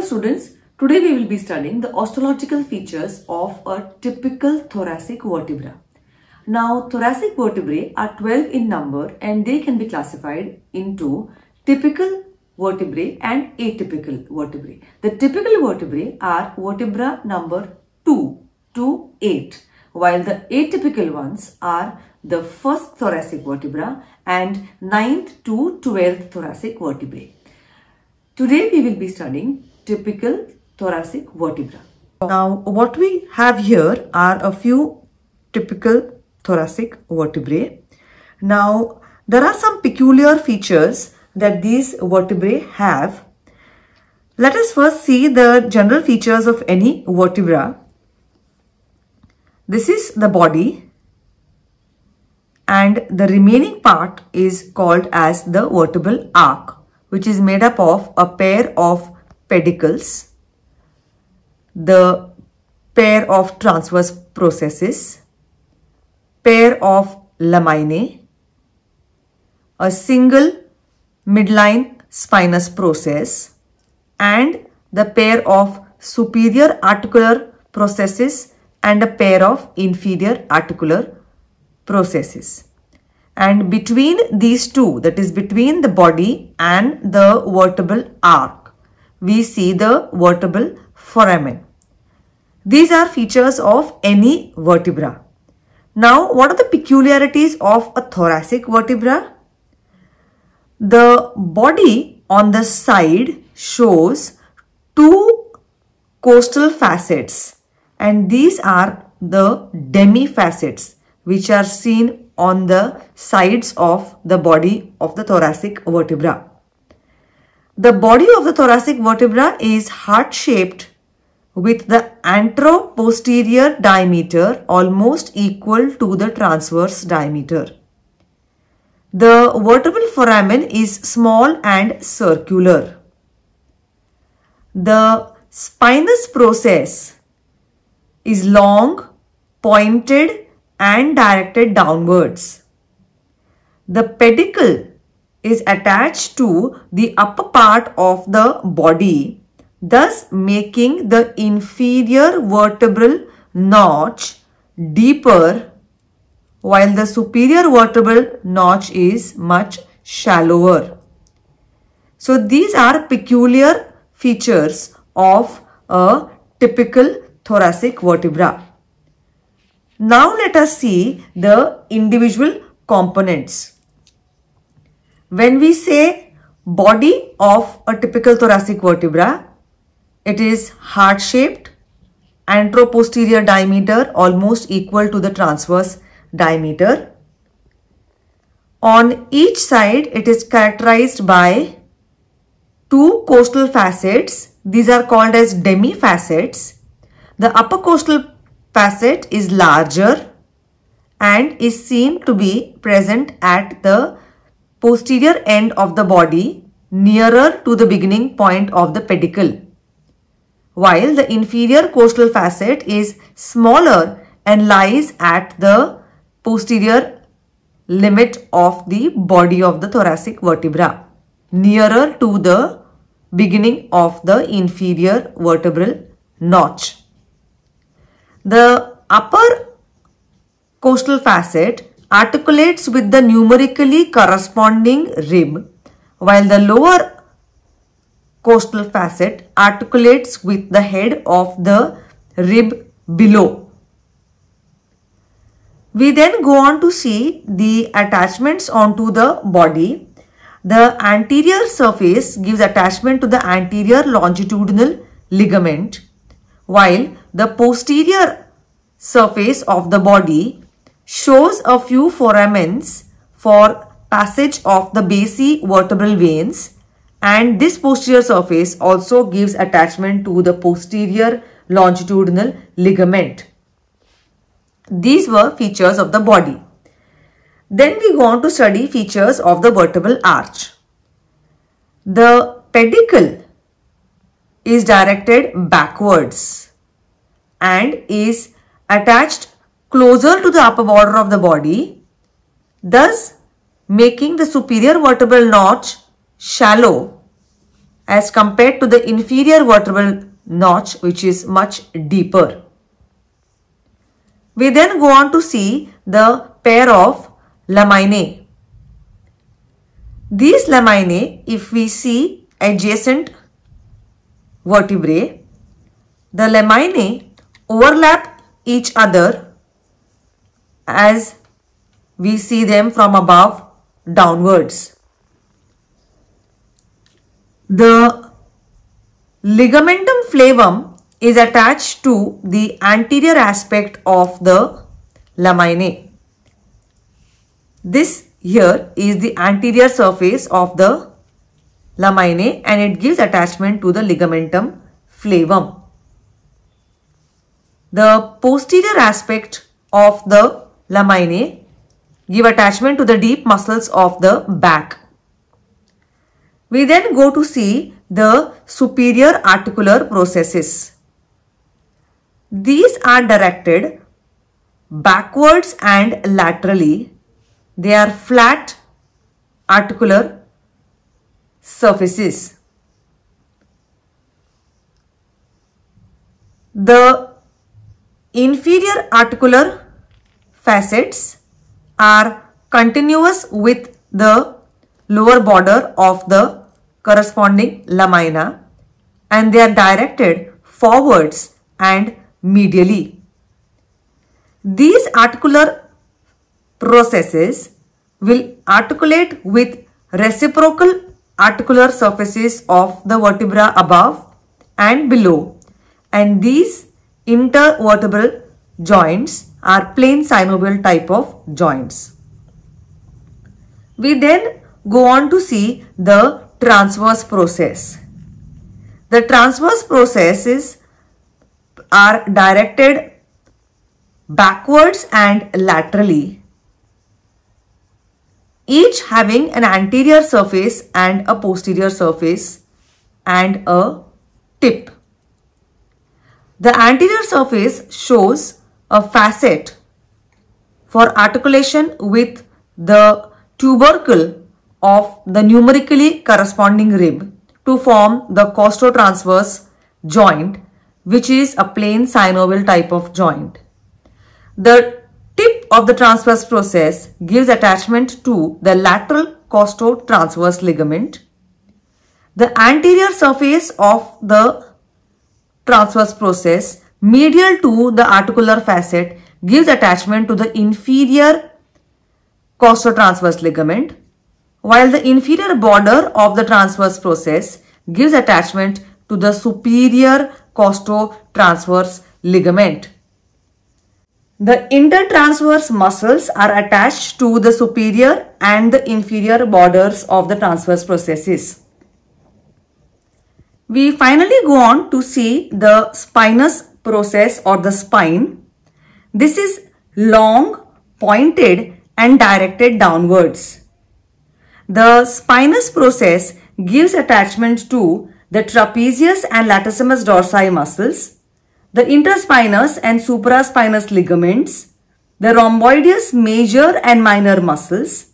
students, today we will be studying the osteological features of a typical thoracic vertebra. Now, thoracic vertebrae are 12 in number and they can be classified into typical vertebrae and atypical vertebrae. The typical vertebrae are vertebra number 2 to 8, while the atypical ones are the first thoracic vertebra and 9th to 12th thoracic vertebrae. Today we will be studying typical thoracic vertebra. Now what we have here are a few typical thoracic vertebrae. Now there are some peculiar features that these vertebrae have. Let us first see the general features of any vertebra. This is the body and the remaining part is called as the vertebral arc, which is made up of a pair of pedicles, the pair of transverse processes, pair of laminae, a single midline spinous process, and the pair of superior articular processes and a pair of inferior articular processes. And between these two, that is between the body and the vertebral arc, we see the vertebral foramen. These are features of any vertebra. Now, what are the peculiarities of a thoracic vertebra? The body on the side shows two costal facets, and these are the demifacets which are seen on the sides of the body of the thoracic vertebra. The body of the thoracic vertebra is heart-shaped with the anteroposterior diameter almost equal to the transverse diameter. The vertebral foramen is small and circular. The spinous process is long, pointed and directed downwards. The pedicle is attached to the upper part of the body, thus making the inferior vertebral notch deeper, while the superior vertebral notch is much shallower. So these are peculiar features of a typical thoracic vertebra. Now let us see the individual components. When we say body of a typical thoracic vertebra, it is heart-shaped, anteroposterior diameter almost equal to the transverse diameter. On each side, it is characterized by two costal facets. These are called as demifacets. The upper costal facet is larger and is seen to be present at the posterior end of the body, nearer to the beginning point of the pedicle, while the inferior costal facet is smaller and lies at the posterior limit of the body of the thoracic vertebra, nearer to the beginning of the inferior vertebral notch. The upper costal facet articulates with the numerically corresponding rib, while the lower costal facet articulates with the head of the rib below. We then go on to see the attachments onto the body. The anterior surface gives attachment to the anterior longitudinal ligament, while the posterior surface of the body shows a few foramens for passage of the basivertebral veins, and this posterior surface also gives attachment to the posterior longitudinal ligament. These were features of the body. Then we go on to study features of the vertebral arch. The pedicle is directed backwards and is attached closer to the upper border of the body, thus making the superior vertebral notch shallow as compared to the inferior vertebral notch, which is much deeper. We then go on to see the pair of laminae. These laminae, if we see adjacent vertebrae, the laminae overlap each other as we see them from above downwards. The ligamentum flavum is attached to the anterior aspect of the laminae. This here is the anterior surface of the laminae and it gives attachment to the ligamentum flavum. The posterior aspect of the laminae give attachment to the deep muscles of the back. We then go to see the superior articular processes. These are directed backwards and laterally. They are flat articular surfaces. The inferior articular facets are continuous with the lower border of the corresponding lamina and they are directed forwards and medially. These articular processes will articulate with reciprocal articular surfaces of the vertebra above and below, and these intervertebral joints are plain synovial type of joints. We then go on to see the transverse process. The transverse processes are directed backwards and laterally, each having an anterior surface and a posterior surface and a tip. The anterior surface shows a facet for articulation with the tubercle of the numerically corresponding rib to form the costotransverse joint, which is a plain synovial type of joint. The tip of the transverse process gives attachment to the lateral costotransverse ligament. The anterior surface of the transverse process medial to the articular facet gives attachment to the inferior costotransverse ligament, while the inferior border of the transverse process gives attachment to the superior costotransverse ligament. The intertransverse muscles are attached to the superior and the inferior borders of the transverse processes. We finally go on to see the spinous process or the spine. This is long, pointed and directed downwards. The spinous process gives attachment to the trapezius and latissimus dorsi muscles, the interspinous and supraspinous ligaments, the rhomboideus major and minor muscles,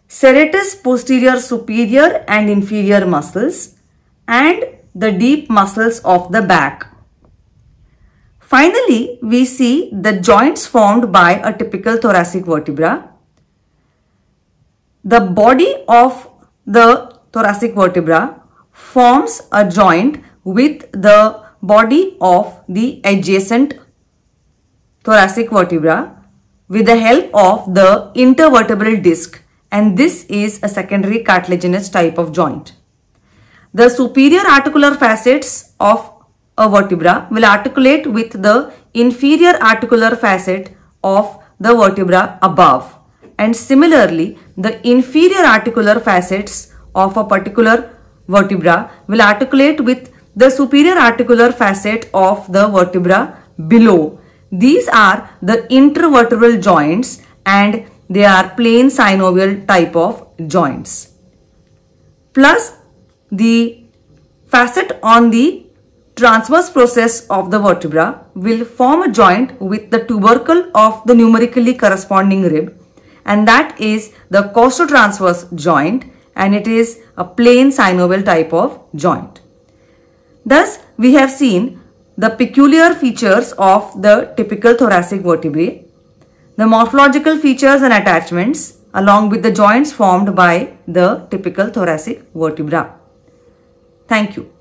serratus posterior superior and inferior muscles, and the deep muscles of the back. Finally, we see the joints formed by a typical thoracic vertebra. The body of the thoracic vertebra forms a joint with the body of the adjacent thoracic vertebra with the help of the intervertebral disc, and this is a secondary cartilaginous type of joint. The superior articular facets of a vertebra will articulate with the inferior articular facet of the vertebra above, and similarly the inferior articular facets of a particular vertebra will articulate with the superior articular facet of the vertebra below. These are the intervertebral joints and they are plain synovial type of joints. Plus the facet on the transverse process of the vertebra will form a joint with the tubercle of the numerically corresponding rib, and that is the costotransverse joint, and it is a plain synovial type of joint. Thus, we have seen the peculiar features of the typical thoracic vertebrae, the morphological features and attachments along with the joints formed by the typical thoracic vertebra. Thank you.